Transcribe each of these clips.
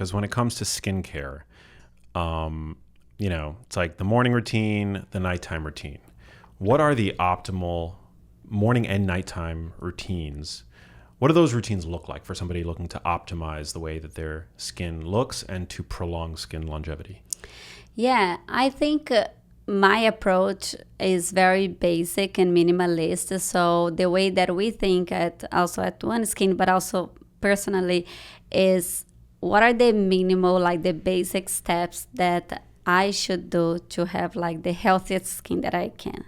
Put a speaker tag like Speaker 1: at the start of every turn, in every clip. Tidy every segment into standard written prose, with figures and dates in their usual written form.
Speaker 1: because when it comes to skincare, it's like the morning routine, the nighttime routine. What are the optimal morning and nighttime routines? What do those routines look like for somebody looking to optimize the way that their skin looks and to prolong skin longevity?
Speaker 2: Yeah, I think my approach is very basic and minimalist. So the way that we think at One Skin, but also personally, is what are the minimal, like the basic steps that I should do to have like the healthiest skin that I can.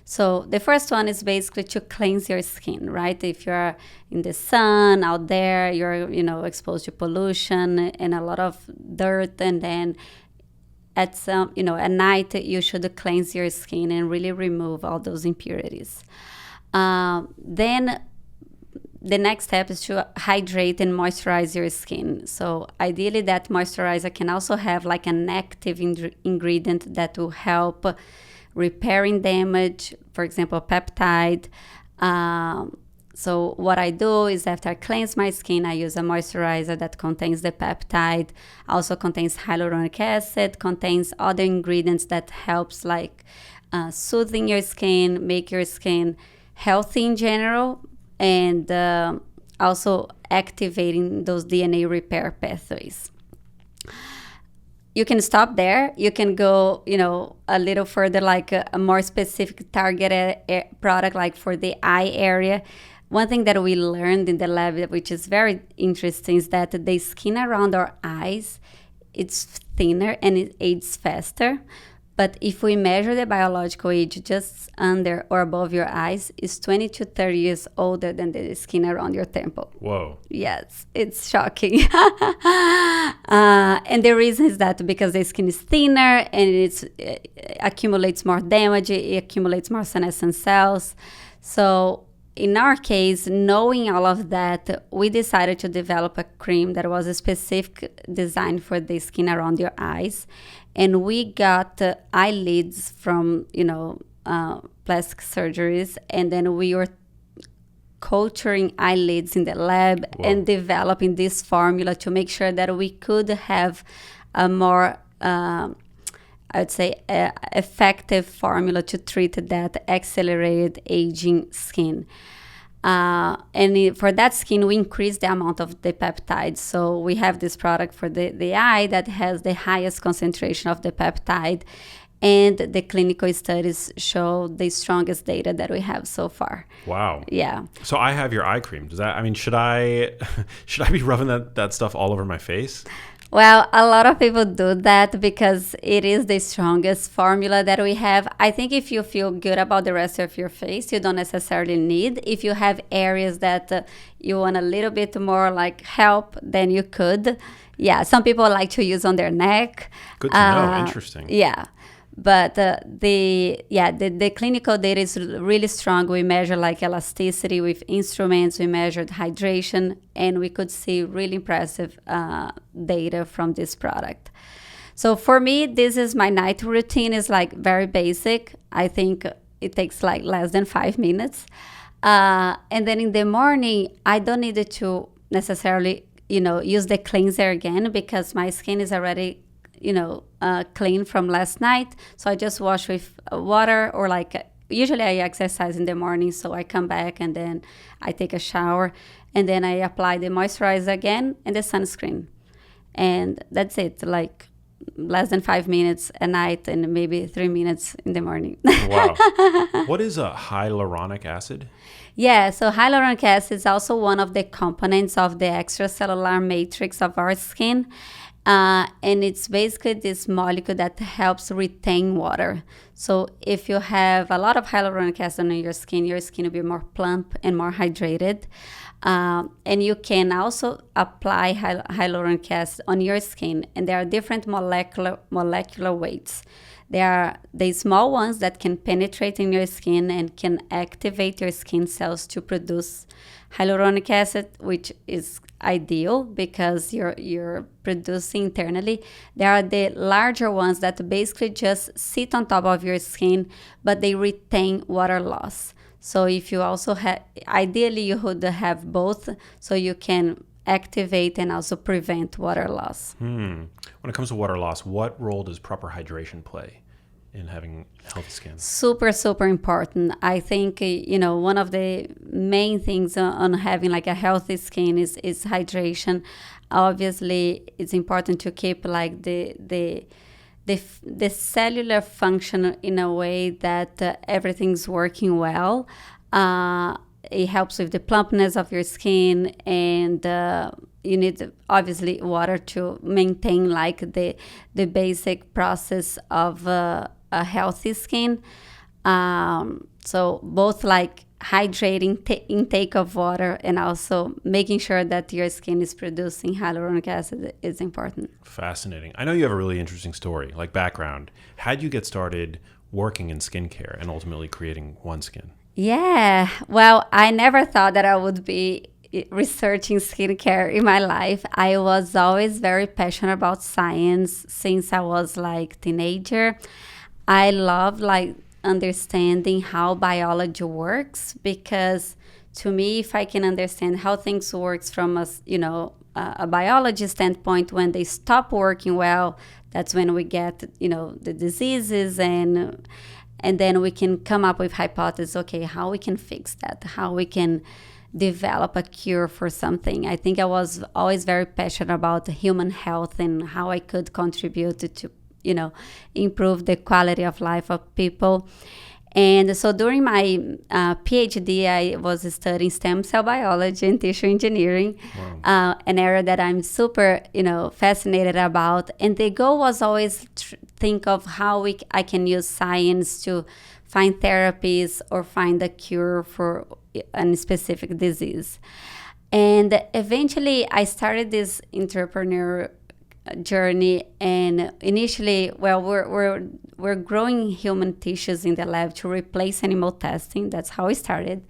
Speaker 2: So the first one is basically to cleanse your skin, right? If you're in the sun out there, you're, exposed to pollution and a lot of dirt, and then at night you should cleanse your skin and really remove all those impurities. Then the next step is to hydrate and moisturize your skin. So ideally that moisturizer can also have like an active ingredient that will help repairing damage, for example, peptide. So what I do is after I cleanse my skin, I use a moisturizer that contains the peptide, also contains hyaluronic acid, contains other ingredients that helps like soothing your skin, make your skin healthy in general, and also activating those DNA repair pathways. You can stop there. You can go, a little further, like a more specific targeted product, like for the eye area. One thing that we learned in the lab, which is very interesting, is that the skin around our eyes, it's thinner and it ages faster. But if we measure the biological age just under or above your eyes, it's 20 to 30 years older than the skin around your temple.
Speaker 1: Whoa.
Speaker 2: Yes, it's shocking. And the reason is that because the skin is thinner and it accumulates more damage, it accumulates more senescent cells. So in our case, knowing all of that, we decided to develop a cream that was a specific design for the skin around your eyes. And we got eyelids from, plastic surgeries. And then we were culturing eyelids in the lab. Whoa. And developing this formula to make sure that we could have a more, effective formula to treat that accelerated aging skin. For that skin, we increase the amount of the peptide. So we have this product for the eye that has the highest concentration of the peptide. And the clinical studies show the strongest data that we have so far.
Speaker 1: Wow.
Speaker 2: Yeah.
Speaker 1: So I have your eye cream. Should I be rubbing that stuff all over my face?
Speaker 2: Well, a lot of people do that because it is the strongest formula that we have. I think if you feel good about the rest of your face, you don't necessarily need. If you have areas that you want a little bit more like help, then you could. Yeah, some people like to use on their neck.
Speaker 1: Good to know. Interesting.
Speaker 2: Yeah. But the clinical data is really strong. We measure like elasticity with instruments. We measured hydration, and we could see really impressive data from this product. So for me, this is my night routine. Is like very basic. I think it takes like less than 5 minutes. And then in the morning, I don't need to necessarily, use the cleanser again because my skin is already clean from last night. So I just wash with water, or like usually I exercise in the morning. So I come back and then I take a shower, and then I apply the moisturizer again and the sunscreen. And that's it, like less than 5 minutes at night and maybe 3 minutes in the morning.
Speaker 1: Wow. What is a hyaluronic acid?
Speaker 2: Yeah, so hyaluronic acid is also one of the components of the extracellular matrix of our skin. And it's basically this molecule that helps retain water. So if you have a lot of hyaluronic acid on your skin will be more plump and more hydrated. And you can also apply hyaluronic acid on your skin. And there are different molecular weights. There are the small ones that can penetrate in your skin and can activate your skin cells to produce hyaluronic acid, which is ideal because you're producing internally. There are the larger ones that basically just sit on top of your skin, but they retain water loss. So if you also have, ideally you would have both, so you can activate and also prevent water loss.
Speaker 1: When it comes to water loss, what role does proper hydration play in having healthy skin?
Speaker 2: Super, super important. I think, one of the main things on having like a healthy skin is hydration. Obviously, it's important to keep like the cellular function in a way that everything's working well. It helps with the plumpness of your skin, and you need obviously water to maintain like the basic process of a healthy skin. So both like hydrating intake of water and also making sure that your skin is producing hyaluronic acid is important.
Speaker 1: Fascinating. I know you have a really interesting story, like background. How'd you get started working in skincare and ultimately creating One Skin?
Speaker 2: Yeah, well, I never thought that I would be researching skincare in my life. I was always very passionate about science since I was like teenager. I love like understanding how biology works, because to me, if I can understand how things works from a biology standpoint, when they stop working well, that's when we get the diseases, and then we can come up with hypotheses. Okay, how we can fix that? How we can develop a cure for something. I think I was always very passionate about human health and how I could contribute to improve the quality of life of people. And so during my PhD, I was studying stem cell biology and tissue engineering, an area that I'm super, fascinated about. And the goal was always think of how I can use science to find therapies or find a cure for a specific disease. And eventually, I started this entrepreneur journey, and initially, well, we're growing human tissues in the lab to replace animal testing. That's how we started.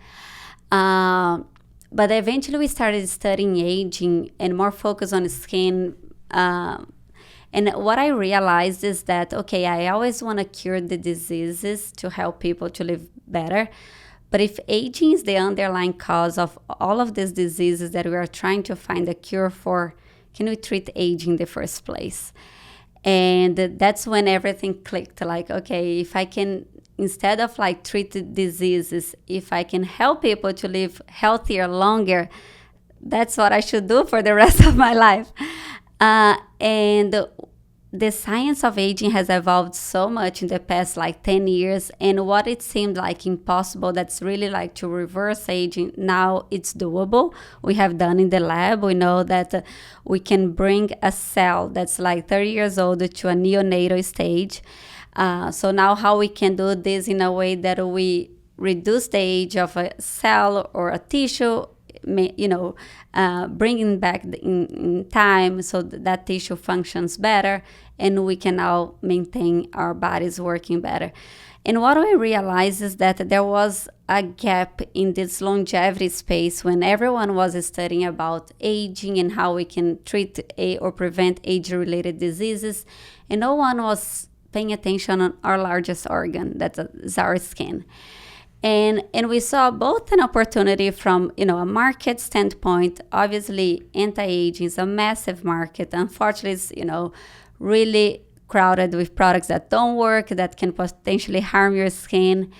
Speaker 2: But eventually we started studying aging and more focus on skin. And what I realized is that, okay, I always want to cure the diseases to help people to live better. But if aging is the underlying cause of all of these diseases that we are trying to find a cure for, can we treat aging in the first place? And that's when everything clicked. Like, okay, if I can, instead of like treat the diseases, if I can help people to live healthier, longer, that's what I should do for the rest of my life. And the science of aging has evolved so much in the past like 10 years, and what it seemed like impossible, that's really like to reverse aging, now it's doable. We have done in the lab. We know that we can bring a cell that's like 30 years old to a neonatal stage. So now how we can do this in a way that we reduce the age of a cell or a tissue, bringing back in time so that tissue functions better, and we can now maintain our bodies working better. And what I realized is that there was a gap in this longevity space when everyone was studying about aging and how we can treat or prevent age-related diseases, and no one was paying attention on our largest organ, that is our skin. And we saw both an opportunity from, a market standpoint. Obviously, anti-aging is a massive market. Unfortunately, it's, really crowded with products that don't work, that can potentially harm your skin.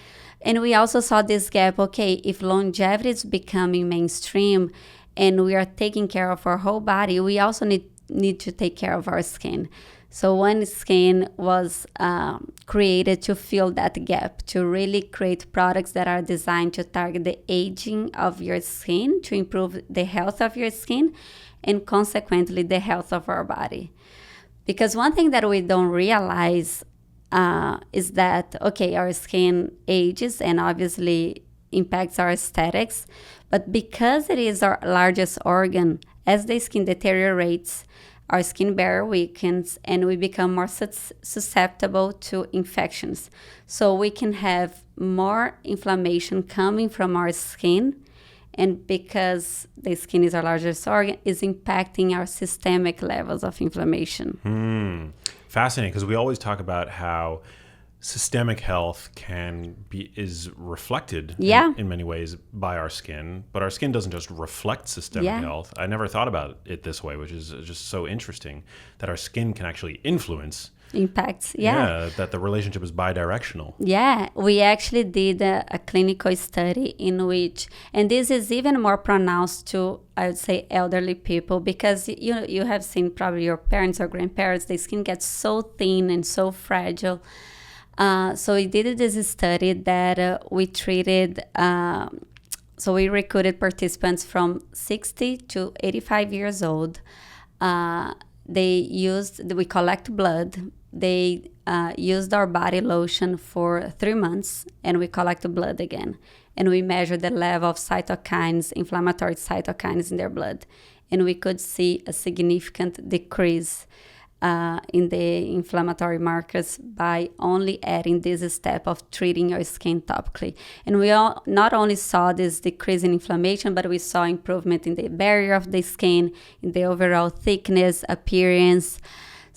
Speaker 2: And we also saw this gap. Okay, if longevity is becoming mainstream and we are taking care of our whole body, we also need to take care of our skin. So One Skin was created to fill that gap, to really create products that are designed to target the aging of your skin, to improve the health of your skin, and consequently the health of our body. Because one thing that we don't realize is that, okay, our skin ages and obviously impacts our aesthetics, but because it is our largest organ, as the skin deteriorates, our skin barrier weakens and we become more susceptible to infections. So we can have more inflammation coming from our skin, and because the skin is our largest organ, is impacting our systemic levels of inflammation.
Speaker 1: Fascinating, because we always talk about how systemic health is reflected in many ways by our skin, but our skin doesn't just reflect systemic health. I never thought about it this way, which is just so interesting, that our skin can actually influence
Speaker 2: impacts.
Speaker 1: That the relationship is bidirectional.
Speaker 2: We actually did a clinical study in which, and this is even more pronounced to, I would say, elderly people, because you have seen probably your parents or grandparents, the skin gets so thin and so fragile. So we did this study that we treated, so we recruited participants from 60 to 85 years old. We collect blood. They used our body lotion for 3 months, and we collect blood again. And we measure the level of cytokines, inflammatory cytokines in their blood. And we could see a significant decrease in the inflammatory markers by only adding this step of treating your skin topically. And we not only saw this decrease in inflammation, but we saw improvement in the barrier of the skin, in the overall thickness, appearance.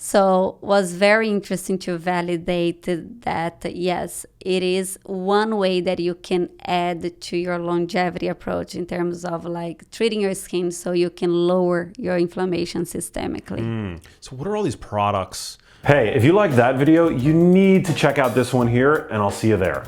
Speaker 2: So it was very interesting to validate that, yes, it is one way that you can add to your longevity approach in terms of like treating your skin so you can lower your inflammation systemically.
Speaker 1: So what are all these products?
Speaker 3: Hey, if you liked that video, you need to check out this one here, and I'll see you there.